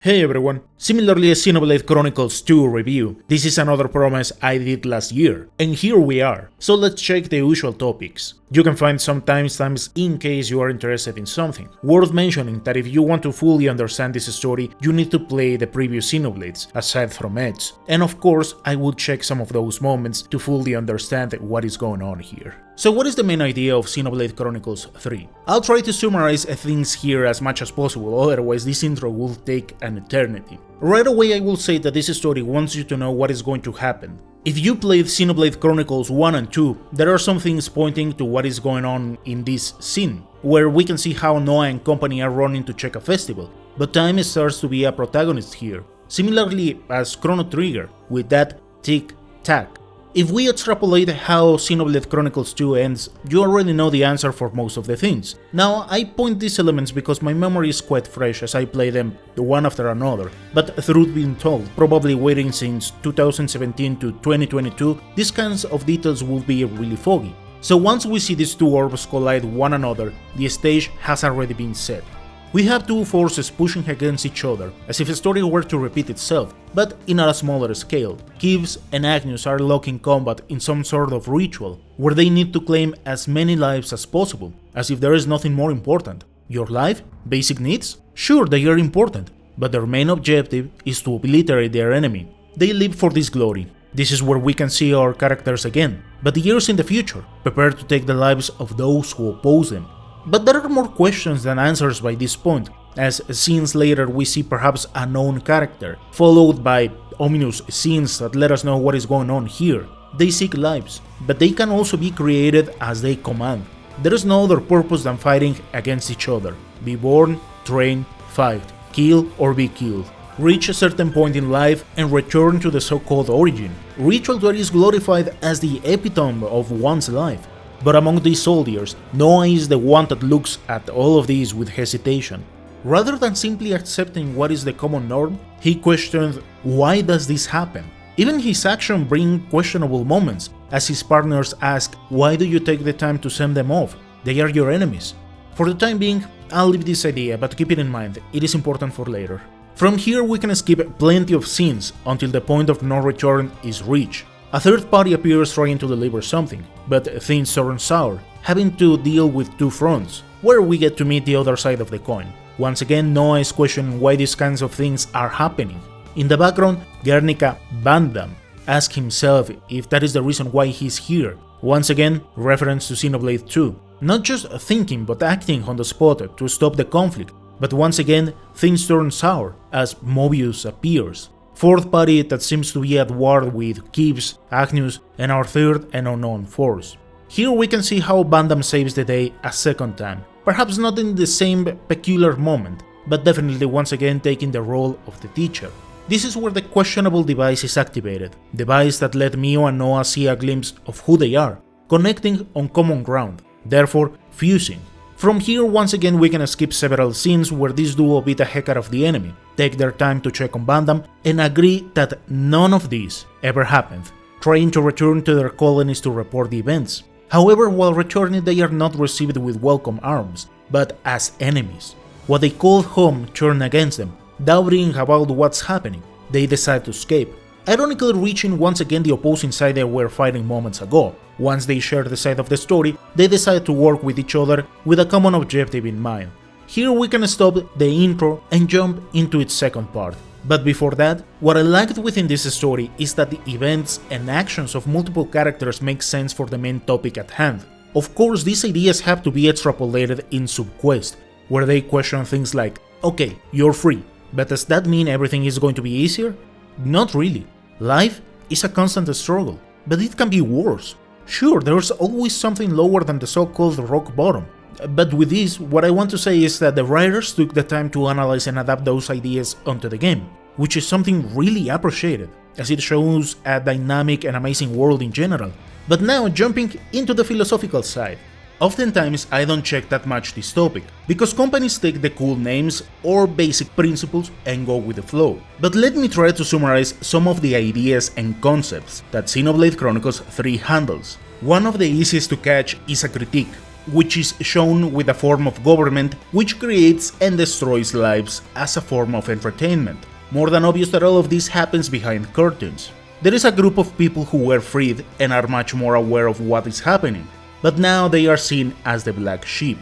Hey everyone, similarly a Xenoblade Chronicles 2 review, this is another promise I did last year, and here we are, so let's check the usual topics. You can find some timestamps in case you are interested in something. Worth mentioning that if you want to fully understand this story, you need to play the previous Xenoblades, aside from Edge, and of course I will check some of those moments to fully understand what is going on here. So what is the main idea of Xenoblade Chronicles 3? I'll try to summarize things here as much as possible, otherwise this intro will take an eternity. Right away I will say that this story wants you to know what is going to happen. If you played Xenoblade Chronicles 1 and 2, there are some things pointing to what is going on in this scene, where we can see how Noah and company are running to check a festival, but time starts to be a protagonist here, similarly as Chrono Trigger, with that tick-tack. If we extrapolate how Xenoblade Chronicles 2 ends, you already know the answer for most of the things. Now, I point these elements because my memory is quite fresh as I play them one after another, but truth being told, probably waiting since 2017 to 2022, these kinds of details will be really foggy. So once we see these two orbs collide one another, the stage has already been set. We have two forces pushing against each other, as if a story were to repeat itself, but in a smaller scale. Gibbs and Agnus are locked in combat in some sort of ritual, where they need to claim as many lives as possible, as if there is nothing more important. Your life? Basic needs? Sure, they are important, but their main objective is to obliterate their enemy. They live for this glory. This is where we can see our characters again, but years in the future, prepared to take the lives of those who oppose them. But there are more questions than answers by this point, as scenes later we see perhaps a known character, followed by ominous scenes that let us know what is going on here. They seek lives, but they can also be created as they command. There is no other purpose than fighting against each other. Be born, train, fight, kill or be killed. Reach a certain point in life and return to the so-called origin. Ritual that is glorified as the epitome of one's life. But among these soldiers, Noah is the one that looks at all of these with hesitation. Rather than simply accepting what is the common norm, he questions why does this happen. Even his actions bring questionable moments, as his partners ask, why do you take the time to send them off? They are your enemies. For the time being, I'll leave this idea, but keep it in mind, it is important for later. From here we can skip plenty of scenes until the point of no return is reached. A third party appears trying to deliver something, but things turn sour, having to deal with two fronts, where we get to meet the other side of the coin. Once again, Noah is questioning why these kinds of things are happening. In the background, Guernica Bandam asks himself if that is the reason why he's here. Once again, reference to Xenoblade 2. Not just thinking but acting on the spot to stop the conflict, but once again, things turn sour as Mobius appears. Fourth party that seems to be at war with Gibbs, Agnus, and our third and unknown force. Here we can see how Bandam saves the day a second time, perhaps not in the same peculiar moment, but definitely once again taking the role of the teacher. This is where the questionable device is activated, device that let Mio and Noah see a glimpse of who they are, connecting on common ground, therefore fusing. From here once again we can skip several scenes where this duo beat the heck out of the enemy, take their time to check on Bandam, and agree that none of this ever happened, trying to return to their colonies to report the events. However, while returning they are not received with welcome arms, but as enemies. What they called home turned against them, doubting about what's happening. They decide to escape, ironically reaching once again the opposing side they were fighting moments ago. Once they share the side of the story, they decide to work with each other with a common objective in mind. Here we can stop the intro and jump into its second part. But before that, what I liked within this story is that the events and actions of multiple characters make sense for the main topic at hand. Of course, these ideas have to be extrapolated in Subquest, where they question things like, okay, you're free, but does that mean everything is going to be easier? Not really. Life is a constant struggle, but it can be worse. Sure, there's always something lower than the so-called rock bottom. But with this, what I want to say is that the writers took the time to analyze and adapt those ideas onto the game, which is something really appreciated, as it shows a dynamic and amazing world in general. But now jumping into the philosophical side. Oftentimes I don't check that much this topic, because companies take the cool names or basic principles and go with the flow. But let me try to summarize some of the ideas and concepts that Xenoblade Chronicles 3 handles. One of the easiest to catch is a critique. which is shown with a form of government which creates and destroys lives as a form of entertainment. More than obvious that all of this happens behind curtains. There is a group of people who were freed and are much more aware of what is happening, but now they are seen as the black sheep.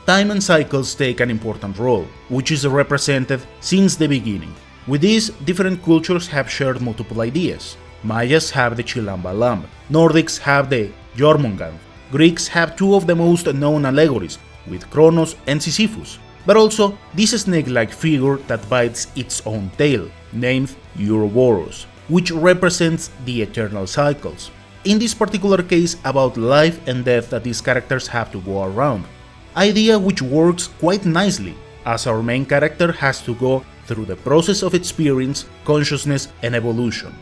Time and cycles take an important role, which is represented since the beginning. With this, different cultures have shared multiple ideas. Mayas have the Chilamba lamb, Nordics have the Jormungand, Greeks have two of the most known allegories, with Kronos and Sisyphus, but also this snake-like figure that bites its own tail, named Ouroboros, which represents the eternal cycles. In this particular case, about life and death that these characters have to go around. Idea which works quite nicely, as our main character has to go through the process of experience, consciousness, and evolution.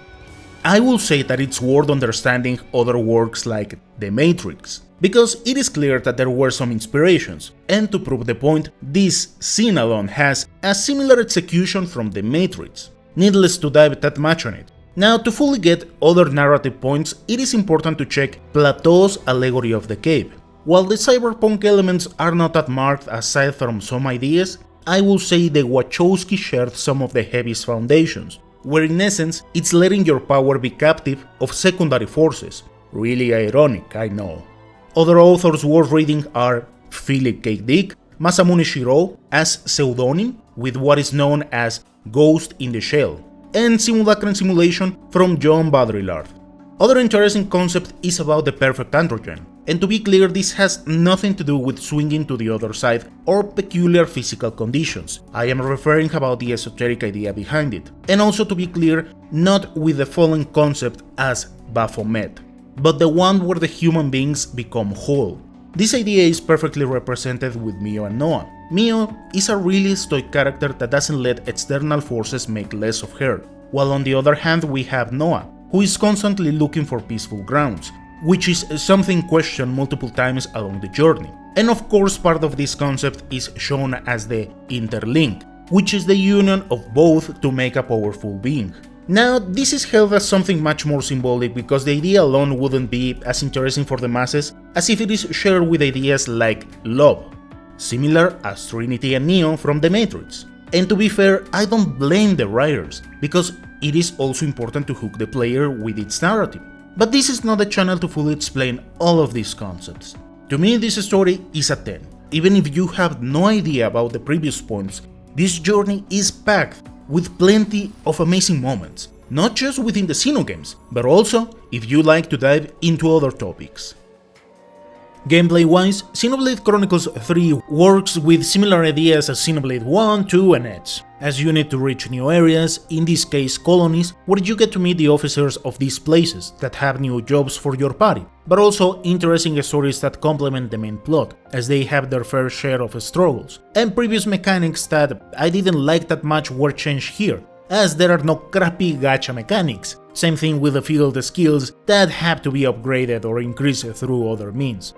I will say that it's worth understanding other works like The Matrix, because it is clear that there were some inspirations, and to prove the point, this scene alone has a similar execution from The Matrix. Needless to dive that much on it. Now, to fully get other narrative points, it is important to check Plato's allegory of the cave. While the cyberpunk elements are not that marked aside from some ideas, I will say the Wachowski shared some of the heaviest foundations, where in essence it's letting your power be captive of secondary forces. Really ironic, I know. Other authors worth reading are Philip K. Dick, Masamune Shirow as Pseudonym with what is known as Ghost in the Shell, and Simulacrum and Simulation from John Baudrillard. Other interesting concept is about the perfect androgen, and to be clear, this has nothing to do with swinging to the other side or peculiar physical conditions. I am referring about the esoteric idea behind it, and also to be clear, not with the following concept as Baphomet, but the one where the human beings become whole. This idea is perfectly represented with Mio and Noah. Mio is a really stoic character that doesn't let external forces make less of her, while on the other hand we have Noah, who is constantly looking for peaceful grounds, which is something questioned multiple times along the journey. And of course part of this concept is shown as the interlink, which is the union of both to make a powerful being. Now, this is held as something much more symbolic because the idea alone wouldn't be as interesting for the masses as if it is shared with ideas like love, similar as Trinity and Neo from The Matrix. And to be fair, I don't blame the writers, because it is also important to hook the player with its narrative. But this is not a channel to fully explain all of these concepts. To me, this story is a 10. Even if you have no idea about the previous points, this journey is packed with plenty of amazing moments, not just within the Xeno games, but also if you like to dive into other topics. Gameplay-wise, Xenoblade Chronicles 3 works with similar ideas as Xenoblade 1, 2 and Edge, as you need to reach new areas, in this case colonies, where you get to meet the officers of these places that have new jobs for your party, but also interesting stories that complement the main plot, as they have their fair share of struggles, and previous mechanics that I didn't like that much were changed here, as there are no crappy gacha mechanics. Same thing with the field skills that have to be upgraded or increased through other means,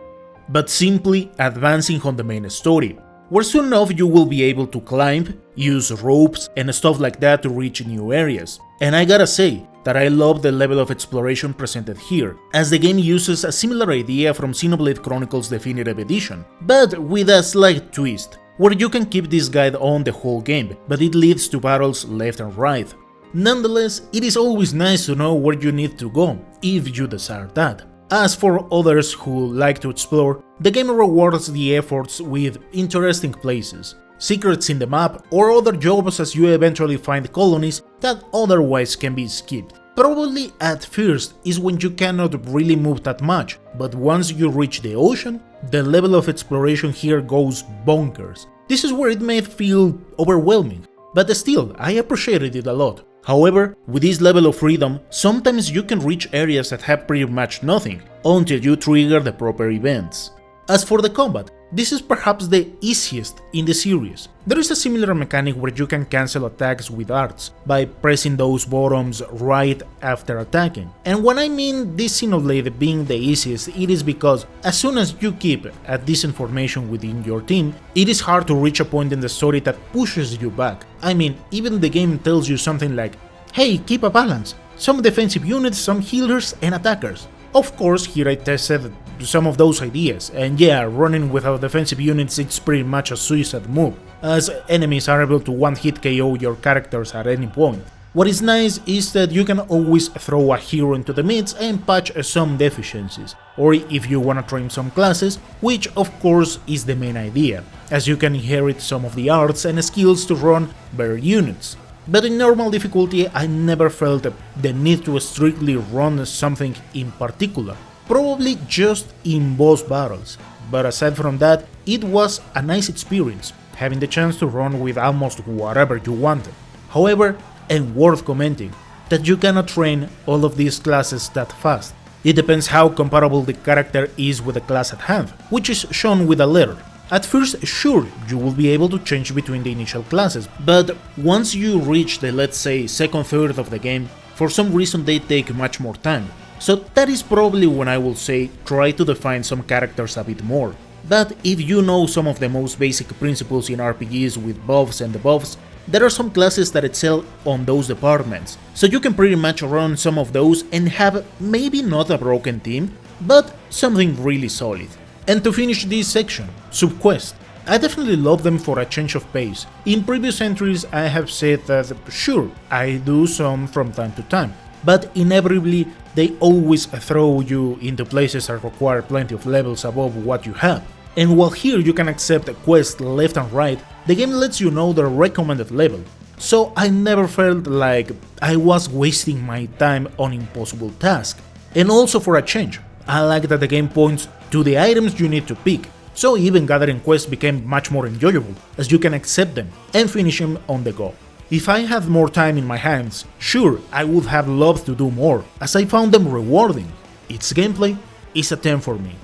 but simply advancing on the main story, where soon enough you will be able to climb, use ropes and stuff like that to reach new areas. And I gotta say that I love the level of exploration presented here, as the game uses a similar idea from Xenoblade Chronicles Definitive Edition, but with a slight twist, where you can keep this guide on the whole game, but it leads to battles left and right. Nonetheless, it is always nice to know where you need to go, if you desire that. As for others who like to explore, the game rewards the efforts with interesting places, secrets in the map, or other jobs as you eventually find colonies that otherwise can be skipped. Probably at first is when you cannot really move that much, but once you reach the ocean, the level of exploration here goes bonkers. This is where it may feel overwhelming, but still, I appreciated it a lot. However, with this level of freedom, sometimes you can reach areas that have pretty much nothing, until you trigger the proper events. As for the combat, this is perhaps the easiest in the series. There is a similar mechanic where you can cancel attacks with arts, by pressing those buttons right after attacking. And when I mean this Xenoblade being the easiest, it is because as soon as you keep a decent formation within your team, it is hard to reach a point in the story that pushes you back. I mean, even the game tells you something like, hey, keep a balance, some defensive units, some healers and attackers. Of course, here I tested some of those ideas, and yeah, running without defensive units it's pretty much a suicide move, as enemies are able to one-hit KO your characters at any point. What is nice is that you can always throw a hero into the mix and patch some deficiencies, or if you wanna trim some classes, which of course is the main idea, as you can inherit some of the arts and skills to run better units. But in normal difficulty I never felt the need to strictly run something in particular, probably just in boss battles, but aside from that it was a nice experience, having the chance to run with almost whatever you wanted. However, and worth commenting, that you cannot train all of these classes that fast. It depends how comparable the character is with the class at hand, which is shown with a letter. At first, sure, you will be able to change between the initial classes, but once you reach the, let's say, second third of the game, for some reason they take much more time. So that is probably when I will say try to define some characters a bit more. But if you know some of the most basic principles in RPGs with buffs and debuffs, there are some classes that excel on those departments, so you can pretty much run some of those and have maybe not a broken team, but something really solid. And to finish this section, subquests. I definitely love them for a change of pace. In previous entries I have said that sure, I do some from time to time, but inevitably they always throw you into places that require plenty of levels above what you have. And while here you can accept quests left and right, the game lets you know the recommended level, so I never felt like I was wasting my time on impossible tasks. And also for a change, I like that the game points to the items you need to pick, so even gathering quests became much more enjoyable, as you can accept them and finish them on the go. If I had more time in my hands, sure, I would have loved to do more, as I found them rewarding. Its gameplay is a 10 for me.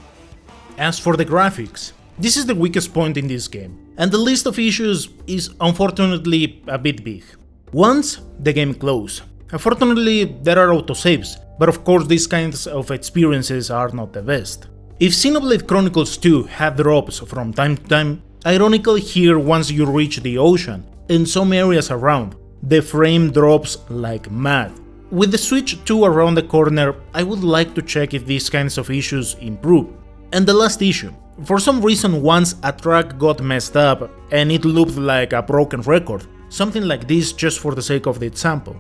As for the graphics, this is the weakest point in this game, and the list of issues is unfortunately a bit big. Once the game closes. Unfortunately there are autosaves, but of course these kinds of experiences are not the best. If Xenoblade Chronicles 2 had drops from time to time, ironically here once you reach the ocean and some areas around, the frame drops like mad. With the Switch 2 around the corner, I would like to check if these kinds of issues improve. And the last issue. For some reason once a track got messed up and it looked like a broken record, something like this just for the sake of the example.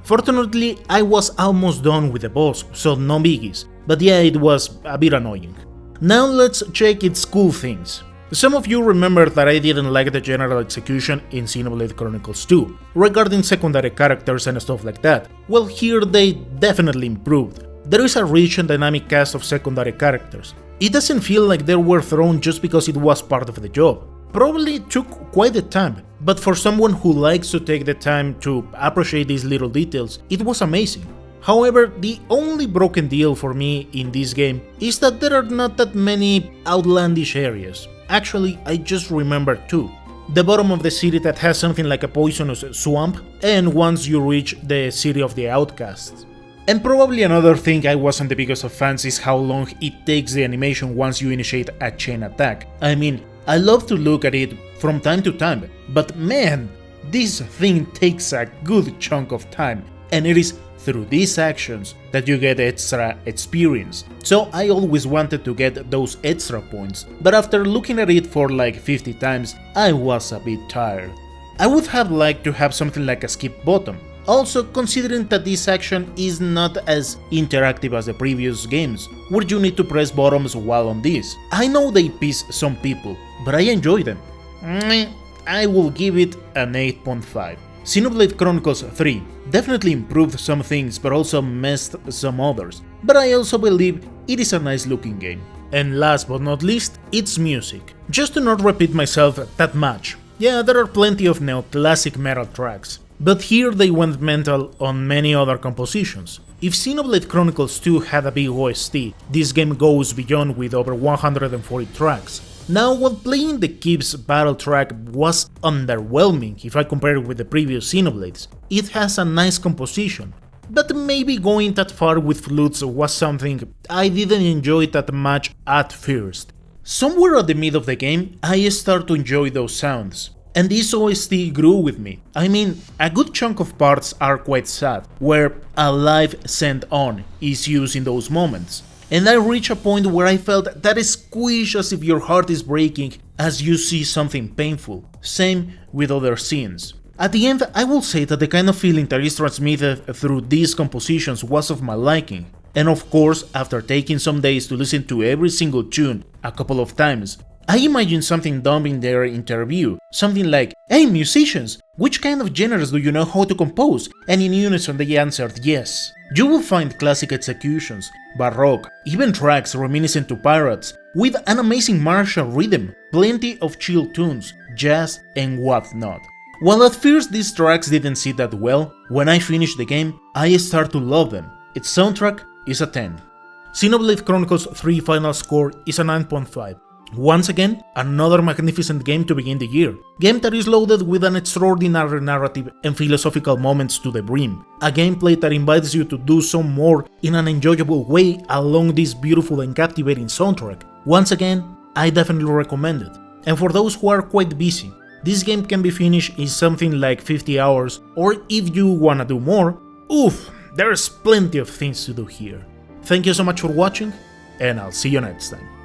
Fortunately I was almost done with the boss, so no biggies, but yeah, it was a bit annoying. Now let's check its cool things. Some of you remember that I didn't like the general execution in Xenoblade Chronicles 2, regarding secondary characters and stuff like that. Well, here they definitely improved. There is a rich and dynamic cast of secondary characters. It doesn't feel like they were thrown just because it was part of the job. Probably took quite the time, but for someone who likes to take the time to appreciate these little details, it was amazing. However, the only broken deal for me in this game is that there are not that many outlandish areas. Actually, I just remember two. The bottom of the city that has something like a poisonous swamp, and once you reach the city of the outcasts. And probably another thing I wasn't the biggest of fans is how long it takes the animation once you initiate a chain attack. I mean, I love to look at it from time to time, but man, this thing takes a good chunk of time, and it is through these actions that you get extra experience. So I always wanted to get those extra points, but after looking at it for like 50 times, I was a bit tired. I would have liked to have something like a skip button. Also, considering that this action is not as interactive as the previous games, where you need to press buttons while on this. I know they piss some people, but I enjoy them. I will give it an 8.5. Xenoblade Chronicles 3 definitely improved some things but also messed some others, but I also believe it is a nice looking game. And last but not least, its music. Just to not repeat myself that much, yeah, there are plenty of neoclassic metal tracks, but here they went mental on many other compositions. If Xenoblade Chronicles 2 had a big OST, this game goes beyond with over 140 tracks. Now, while playing the Kip's battle track was underwhelming if I compare it with the previous Xenoblades, it has a nice composition, but maybe going that far with flutes was something I didn't enjoy that much at first. Somewhere at the mid of the game, I start to enjoy those sounds. And this OST grew with me. I mean, a good chunk of parts are quite sad, where a life sent on is used in those moments. And I reach a point where I felt that squish as if your heart is breaking as you see something painful. Same with other scenes. At the end, I will say that the kind of feeling that is transmitted through these compositions was of my liking. And of course, after taking some days to listen to every single tune a couple of times, I imagined something dumb in their interview, something like, "Hey musicians, which kind of genres do you know how to compose?" And in unison they answered yes. You will find classic executions, baroque, even tracks reminiscent to pirates, with an amazing martial rhythm, plenty of chill tunes, jazz and whatnot. While at first these tracks didn't sit that well, when I finished the game, I start to love them. Its soundtrack is a 10. Xenoblade Chronicles 3 final score is a 9.5. Once again, another magnificent game to begin the year. Game that is loaded with an extraordinary narrative and philosophical moments to the brim. A gameplay that invites you to do some more in an enjoyable way along this beautiful and captivating soundtrack. Once again, I definitely recommend it. And for those who are quite busy, this game can be finished in something like 50 hours, or if you wanna do more, oof, there's plenty of things to do here. Thank you so much for watching, and I'll see you next time.